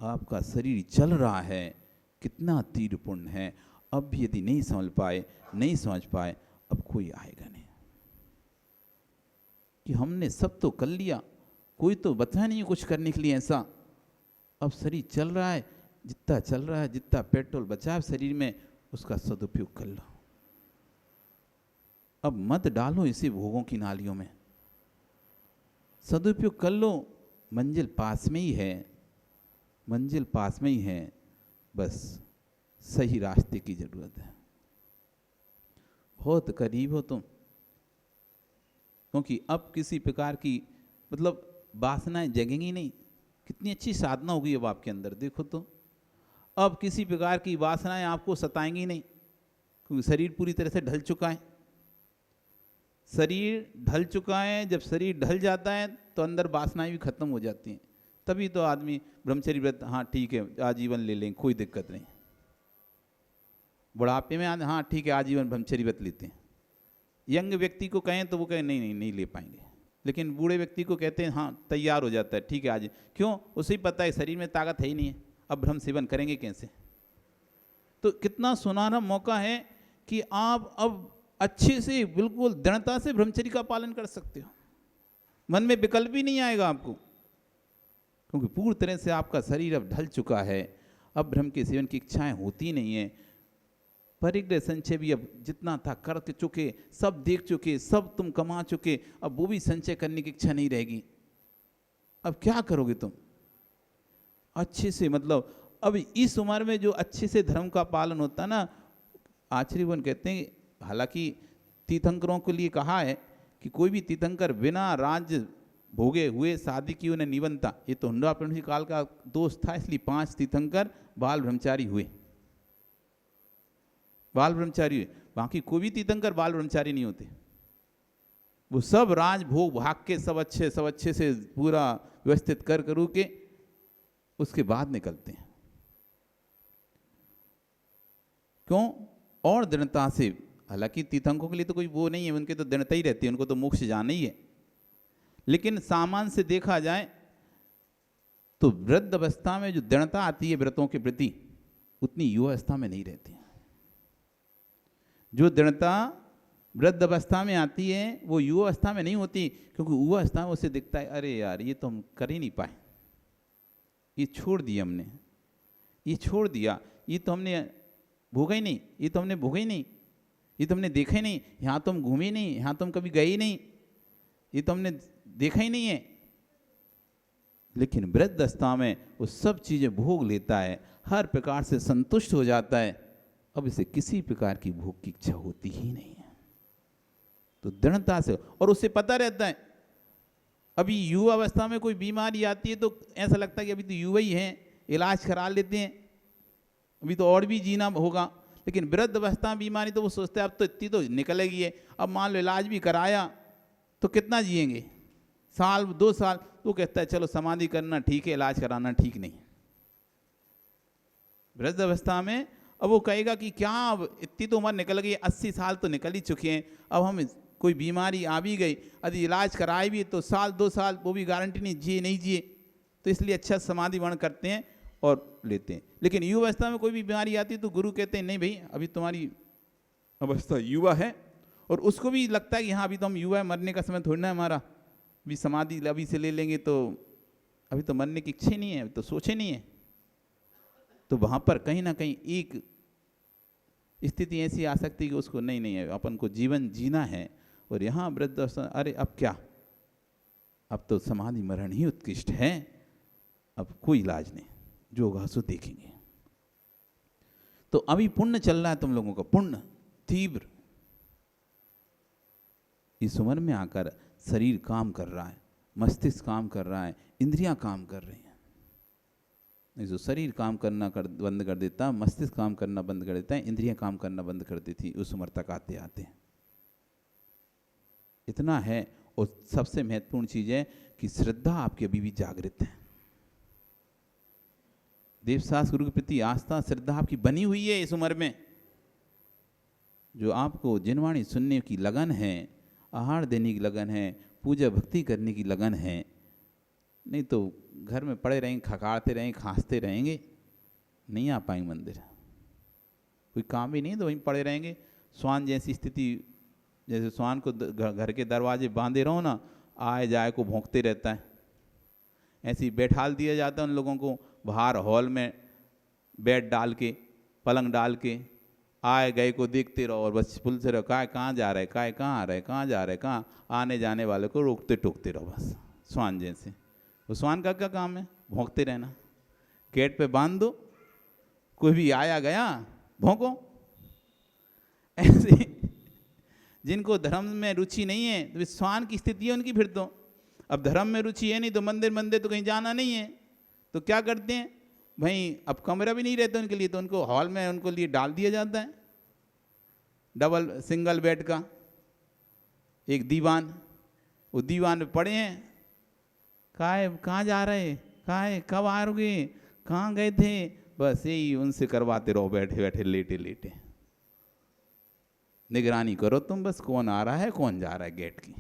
आपका शरीर चल रहा है, कितना तीव्रपूर्ण है। अब भी यदि नहीं समझ पाए, अब कोई आएगा नहीं कि हमने सब तो कर लिया, कोई तो बताया नहीं कुछ करने के लिए ऐसा। अब शरीर चल रहा है, जितना चल रहा है, जितना पेट्रोल बचा है शरीर में, उसका सदुपयोग कर लो। अब मत डालो इसे भोगों की नालियों में, सदुपयोग कर लो। मंजिल पास में ही है, मंजिल पास में ही है, बस सही रास्ते की जरूरत है। बहुत करीब हो तुम, क्योंकि अब किसी प्रकार की मतलब वासनाएं जगेंगी नहीं। कितनी अच्छी साधना होगी अब आपके अंदर, देखो तो अब किसी प्रकार की वासनाएं आपको सताएंगी नहीं, क्योंकि शरीर पूरी तरह से ढल चुका है। शरीर ढल चुका है, जब शरीर ढल जाता है तो अंदर वासनाएं भी खत्म हो जाती हैं। तभी तो आदमी ब्रह्मचर्य व्रत, हाँ ठीक है आजीवन ले लें, कोई दिक्कत नहीं, बुढ़ापे में हाँ ठीक है आजीवन ब्रह्मचर्य व्रत लेते हैं। यंग व्यक्ति को कहें तो वो कहें नहीं नहीं नहीं ले पाएंगे, लेकिन बूढ़े व्यक्ति को कहते हैं हाँ तैयार हो जाता है, ठीक है आज, क्यों, उसे ही पता है शरीर में ताकत है ही नहीं है, अब ब्रह्म सेवन करेंगे कैसे। तो कितना सुनहरा मौका है कि आप अब अच्छे से बिल्कुल दृढ़ता से ब्रह्मचर्य का पालन कर सकते हो, मन में विकल्प ही नहीं आएगा आपको, क्योंकि पूरी तरह से आपका शरीर अब ढल चुका है, अब ब्रह्म के सेवन की इच्छाएं होती नहीं है। परिग्रह संचय भी अब जितना था कर चुके, सब देख चुके, सब तुम कमा चुके, अब वो भी संचय करने की इच्छा नहीं रहेगी। अब क्या करोगे तुम अच्छे से, मतलब अब इस उम्र में जो अच्छे से धर्म का पालन होता है ना, आचार्यगण कहते हैं, हालांकि तीर्थंकरों के लिए कहा है कि कोई भी तीर्थंकर बिना राज्य भोगे हुए शादी की उन्हें नहीं बनता। ये तो हुंडा पंडित काल का दोष था, इसलिए 5 तीर्थंकर बाल ब्रह्मचारी हुए, बाल ब्रह्मचारी हुए, बाकी कोई भी तीर्थंकर बाल ब्रह्मचारी नहीं होते। वो सब राज भोग भाग के सब अच्छे से पूरा व्यवस्थित कर करू के उसके बाद निकलते हैं। क्यों, और दृढ़ता से, हालांकि तीर्थंकरों के लिए तो कोई वो नहीं है, उनके तो दृढ़ता ही रहती है, उनको तो मोक्ष जाना ही है, लेकिन सामान्य से देखा जाए तो वृद्ध अवस्था में जो दृढ़ता आती है व्रतों के प्रति, उतनी युवा अवस्था में नहीं रहती। जो दृढ़ता वृद्ध अवस्था में आती है वो युवा अवस्था में नहीं होती, क्योंकि युवा अवस्था में उसे दिखता है अरे यार ये तो हम कर ही नहीं पाए, ये छोड़ दिया हमने, ये छोड़ दिया, ये तो हमने भोगा ही नहीं, ये तो हमने भोगा ही नहीं, ये तो हमने देखा ही नहीं, यहाँ तो हम घूमे ही नहीं, यहाँ तो हम कभी गए ही नहीं, ये तो हमने देखा ही नहीं है। लेकिन वृद्ध अवस्था में वो सब चीज़ें भोग लेता है, हर प्रकार से संतुष्ट हो जाता है, अब इसे किसी प्रकार की भोग की इच्छा होती ही नहीं है। तो दृढ़ता से, और उसे पता रहता है, अभी युवा अवस्था में कोई बीमारी आती है तो ऐसा लगता है कि अभी तो युवा ही हैं, इलाज करा लेते हैं, अभी तो और भी जीना होगा। लेकिन वृद्ध अवस्था में बीमारी तो वो सोचते हैं अब तो इतनी तो निकलेगी है, अब मान लो इलाज भी कराया तो कितना जिएंगे, साल 2 साल, तो कहता है चलो समाधि करना ठीक है, इलाज कराना ठीक नहीं। वृद्ध अवस्था में अब वो कहेगा कि क्या अब इतनी तो उम्र निकल गई, 80 साल तो निकल ही चुके हैं, अब हम कोई बीमारी आ भी गई, यदि इलाज कराए भी तो साल 2 साल वो भी गारंटी नहीं, जिए नहीं जिए, तो इसलिए अच्छा समाधि वर्ण करते हैं और लेते हैं। लेकिन युवा अवस्था में कोई भी बीमारी आती है तो गुरु कहते हैं नहीं भाई अभी तुम्हारी अवस्था युवा है, और उसको भी लगता है कि हाँ अभी तो हम युवा है, मरने का समय थोड़ी ना हमारा, अभी समाधि अभी से ले लेंगे तो अभी तो मरने की इच्छा नहीं है, अभी तो सोचे नहीं है। तो वहाँ पर कहीं ना कहीं एक स्थिति ऐसी आ सकती है कि उसको नहीं नहीं है, अपन को जीवन जीना है, और यहाँ वृद्ध अरे अब क्या, अब तो समाधि मरण ही उत्कृष्ट है, अब कोई इलाज नहीं, जो होगा सो देखेंगे। तो अभी पुण्य चल रहा है तुम लोगों का, पुण्य तीव्र, इस उम्र में आकर शरीर काम कर रहा है, मस्तिष्क काम कर रहा है, इंद्रियां काम कर रही हैं। जो शरीर काम करना बंद कर देता, मस्तिष्क काम करना बंद कर देता है, इंद्रियां काम करना बंद कर देती उस उम्र तक आते आते। इतना है, और सबसे महत्वपूर्ण चीज है कि श्रद्धा आपकी अभी भी जागृत है, देवशास्त्र गुरु के प्रति आस्था श्रद्धा आपकी बनी हुई है इस उम्र में। जो आपको जिनवाणी सुनने की लगन है, आहार देने की लगन है, पूजा भक्ति करने की लगन है, नहीं तो घर में पड़े रहेंगे, खकाड़ते रहेंगे, खांसते रहेंगे, नहीं आ पाएंगे मंदिर, कोई काम ही नहीं तो वहीं पड़े रहेंगे। स्वान जैसी स्थिति, जैसे स्वान को घर के दरवाजे बांधे रहो ना, आए जाए को भौंकते रहता है, ऐसे ही बैठाल दिया जाता है उन लोगों को बाहर हॉल में, बेड डाल के, पलंग डाल के, आए गए को देखते रहो और बस पुल से रहो, कहाँ जा रहे, कहाँ आ रहे, कहाँ जा रहे, कहाँ, आने जाने वाले को रोकते टोकते रहो बस, स्वान जैसे। वो स्वान का क्या काम है, भौंकते रहना, गेट पे बांध दो, कोई भी आया गया भौंको। ऐसे जिनको धर्म में रुचि नहीं है तो स्वान की स्थिति है उनकी, फिर तो अब धर्म में रुचि है नहीं तो मंदिर तो कहीं जाना नहीं है, तो क्या करते हैं भाई, अब कमरा भी नहीं रहता उनके लिए, तो उनको हॉल में उनको लिए डाल दिया जाता है डबल सिंगल बेड का एक दीवान, वो दीवान में पड़े हैं, कहाँ जा रहे, कब आ रहे, कहाँ गए थे, बस यही उनसे करवाते रहो बैठे बैठे लेटे लेटे, निगरानी करो तुम बस, कौन आ रहा है कौन जा रहा है गेट की।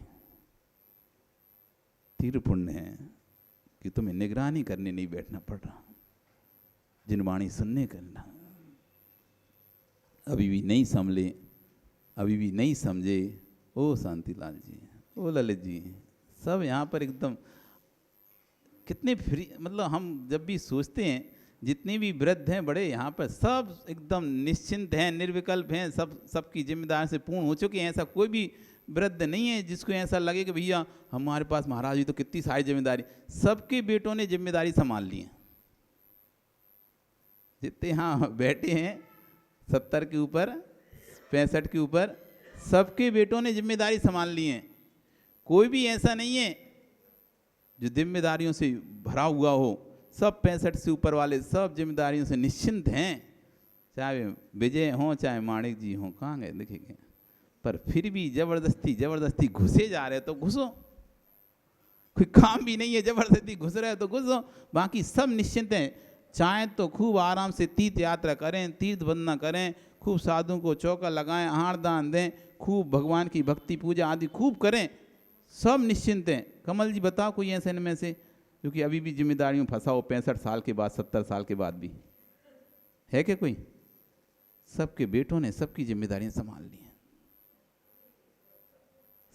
तीर पुण्य है कि तुम्हें निगरानी करने नहीं बैठना पड़ रहा, जिनवाणी सुनने करना। अभी भी नहीं संभले, अभी भी नहीं समझे। ओ शांतिलाल जी, ओ ललित जी, सब यहाँ पर एकदम कितने फ्री, मतलब हम जब भी सोचते हैं जितने भी वृद्ध हैं बड़े यहाँ पर सब एकदम निश्चिंत हैं, निर्विकल्प हैं, सबकी जिम्मेदारी से पूर्ण हो चुके हैं। ऐसा कोई भी वृद्ध नहीं है जिसको ऐसा लगे कि भैया हमारे पास महाराज जी तो कितनी सारी जिम्मेदारी। सबके बेटों ने जिम्मेदारी संभाल ली है, जितने यहाँ बैठे हैं 70 के ऊपर 65 के ऊपर, सबके बेटों ने जिम्मेदारी संभाल ली है। कोई भी ऐसा नहीं है जो जिम्मेदारियों से भरा हुआ हो। सब 65 से ऊपर वाले सब जिम्मेदारियों से निश्चिंत हैं, चाहे विजय हों चाहे माणिक जी हों, कहाँ गए देखेंगे। पर फिर भी जबरदस्ती घुसे जा रहे तो घुसो, कोई काम भी नहीं है, जबरदस्ती घुस रहे तो घुसो, बाकी सब निश्चिंत हैं। चाहे तो खूब आराम से तीर्थ यात्रा करें, तीर्थ वंदना करें, खूब साधुओं को चौका लगाएं, आहार दान दें, खूब भगवान की भक्ति पूजा आदि खूब करें, सब निश्चिंत हैं। कमल जी बताओ कोई ऐसे इनमें से क्योंकि अभी भी जिम्मेदारियों फंसा हो 65 साल के बाद 70 साल के बाद भी है क्या कोई? सबके बेटों ने सबकी जिम्मेदारियां संभाल ली हैं,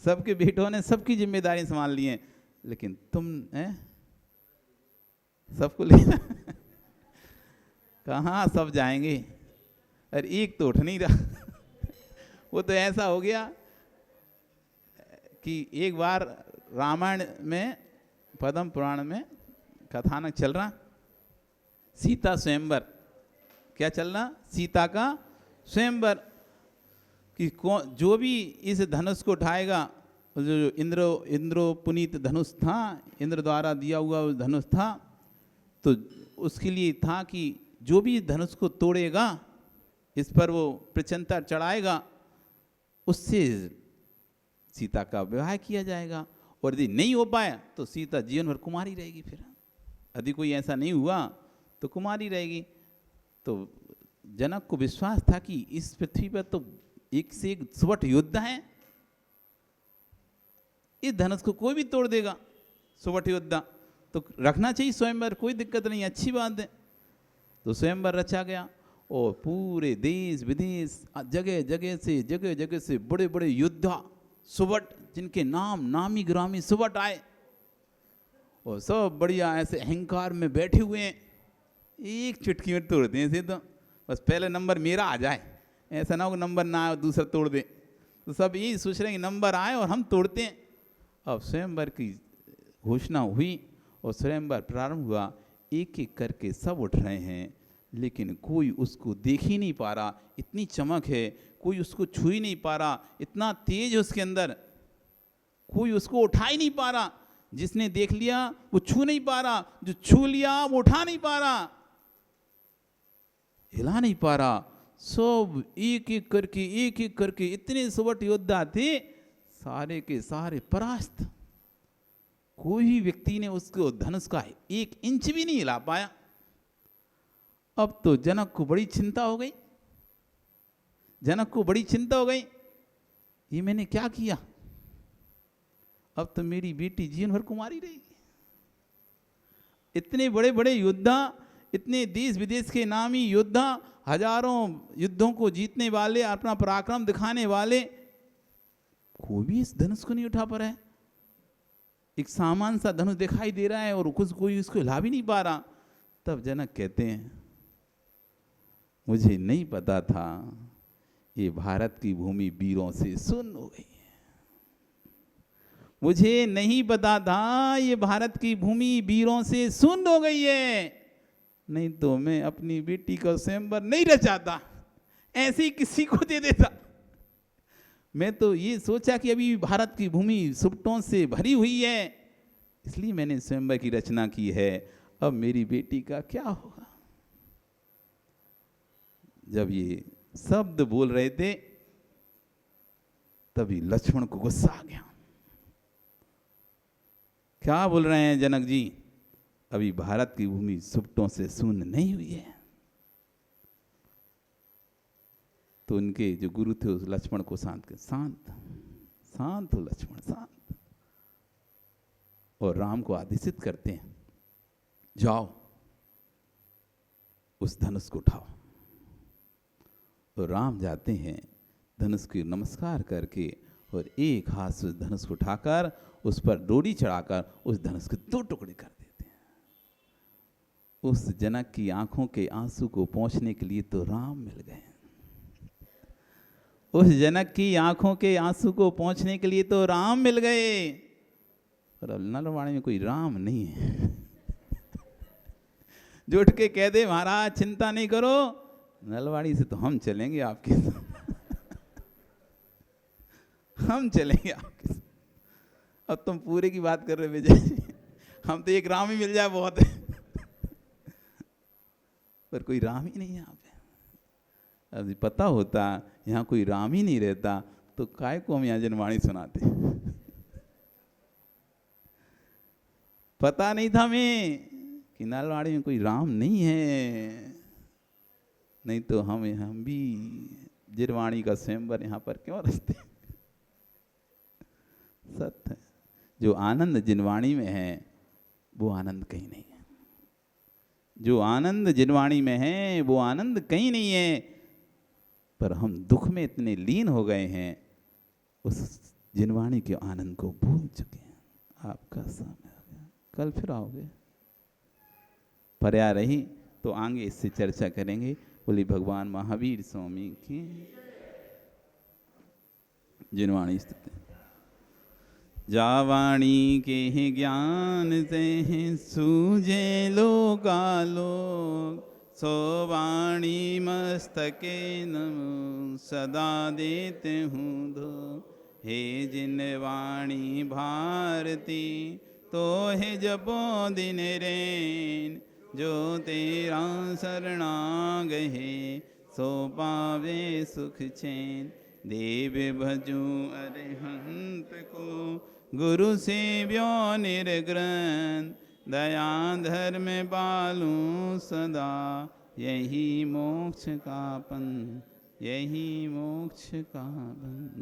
सबके बेटों ने सबकी जिम्मेदारियां संभाल ली हैं, लेकिन तुम सबको लेना कहाँ सब जाएंगे? अरे एक तो उठ नहीं रहा वो तो ऐसा हो गया कि एक बार रामायण में पद्म पुराण में कथानक चल रहा, सीता स्वयंवर, क्या चल रहा? सीता का स्वयंवर, कि जो भी इस धनुष को उठाएगा, जो इंद्रो पुनीत धनुष था, इंद्र द्वारा दिया हुआ वो धनुष था, तो उसके लिए था कि जो भी धनुष को तोड़ेगा, इस पर वो प्रचंता चढ़ाएगा, उससे सीता का विवाह किया जाएगा। और यदि नहीं हो पाया तो सीता जीवन भर कुमारी रहेगी। फिर यदि कोई ऐसा नहीं हुआ तो कुमारी रहेगी। तो जनक को विश्वास था कि इस पृथ्वी पर तो एक से एक सुवट योद्धा है, इस धनुष को कोई भी तोड़ देगा, सुवट योद्धा, तो रखना चाहिए स्वयंवर, कोई दिक्कत नहीं, अच्छी बात है। तो स्वयंवर रचा गया और पूरे देश विदेश जगह जगह से बड़े बड़े योद्धा सुवट, जिनके नाम नामी ग्रामी सुवट आए, और सब बढ़िया ऐसे अहंकार में बैठे हुए हैं, एक चुटकी में तोड़ दें ऐसे, तो बस पहले नंबर मेरा आ जाए, ऐसा ना हो नंबर ना आए दूसरा तोड़ दे। तो सब यही सोच रहे हैं कि नंबर आए और हम तोड़ते हैं। अब स्वयंवर की घोषणा हुई और स्वयंवर प्रारंभ हुआ, एक एक करके सब उठ रहे हैं, लेकिन कोई उसको देख ही नहीं पा रहा, इतनी चमक है, कोई उसको छू ही नहीं पा रहा, इतना तेज है उसके अंदर, कोई उसको उठा ही नहीं पा रहा। जिसने देख लिया वो छू नहीं पा रहा, जो छू लिया वो उठा नहीं पा रहा, हिला नहीं पा रहा। सब एक एक करके इतने सुवट योद्धा थे, सारे के सारे परास्त, कोई भी व्यक्ति ने उसको धनुष का 1 इंच भी नहीं हिला पाया। अब तो जनक को बड़ी चिंता हो गई, जनक को बड़ी चिंता हो गई, ये मैंने क्या किया? अब तो मेरी बेटी जीवन भर कुमारी रहेगी। इतने बड़े बड़े योद्धा, इतने देश विदेश के नामी योद्धा, हजारों युद्धों को जीतने वाले, अपना पराक्रम दिखाने वाले, कोई भी इस धनुष को नहीं उठा पा रहा है। एक सामान सा धनुष दिखाई दे रहा है और कोई उसको हिला भी नहीं पा रहा। तब जनक कहते हैं, मुझे नहीं पता था ये भारत की भूमि वीरों से सुन्न हो गई है, मुझे नहीं पता था ये भारत की भूमि वीरों से सुन्न हो गई है, नहीं तो मैं अपनी बेटी का स्वयंवर नहीं रचाता, ऐसे ही किसी को दे देता। मैं तो ये सोचा कि अभी भारत की भूमि सुवटों से भरी हुई है, इसलिए मैंने स्वयंवर की रचना की है। अब मेरी बेटी का क्या होगा? जब ये शब्द बोल रहे थे तभी लक्ष्मण को गुस्सा आ गया। क्या बोल रहे हैं जनक जी? अभी भारत की भूमि सुवटों से शून्य नहीं हुई है। तो उनके जो गुरु थे उस लक्ष्मण को शांत कर, शांत शांत हो लक्ष्मण, शांत। और राम को आदेशित करते हैं, जाओ उस धनुष को उठाओ। तो राम जाते हैं, धनुष को नमस्कार करके और एक हाथ से उस धनुष को उठाकर उस पर डोरी चढ़ाकर उस धनुष के 2 टुकड़े कर देते हैं। उस जनक की आंखों के आंसू को पोंछने के लिए तो राम मिल गए। उस जनक की आंखों के आंसू को पोंछने के लिए तो राम मिल गए, पर अब नलवाड़ी में कोई राम नहीं है। जो उठ के कह दे महाराज चिंता नहीं करो, नलवाड़ी से तो हम चलेंगे आपके साथ। हम चलेंगे आपके साथ। अब तुम पूरे की बात कर रहे विजय जी, हम तो एक राम ही मिल जाए बहुत है। पर कोई राम ही नहीं है यहाँ पे। अब पता होता यहाँ कोई राम ही नहीं रहता तो काय को हम यहाँ जनवाणी सुनाते। पता नहीं था हमें कि नलवाड़ी में कोई राम नहीं है, नहीं तो हम भी जिरवाणी का स्वयंवर यहाँ पर क्यों रचते। सत्य, जो आनंद जिनवाणी में है वो आनंद कहीं नहीं है। जो आनंद जिनवाणी में है वो आनंद कहीं नहीं है, पर हम दुख में इतने लीन हो गए हैं, उस जिनवाणी के आनंद को भूल चुके हैं। आपका समय हो गया, कल फिर आओगे। पर्या रही तो आगे इससे चर्चा करेंगे। बोली भगवान महावीर स्वामी की जिनवाणी स्थिति। जावाणी के ज्ञान से सूझे लोकालोक, सोवाणी मस्तके नमो सदा देते हूँ धो। हे जिनवाणी भारती तो हे जपो दिन रैन, जो तेरा शरणागहे सो पावे सुख चैन। देव भजू अरिहंत को गुरु सेव्यो निर्ग्रंथ, दया धर्म पालूं सदा यही मोक्ष का पंथ, यही मोक्ष का पंथ।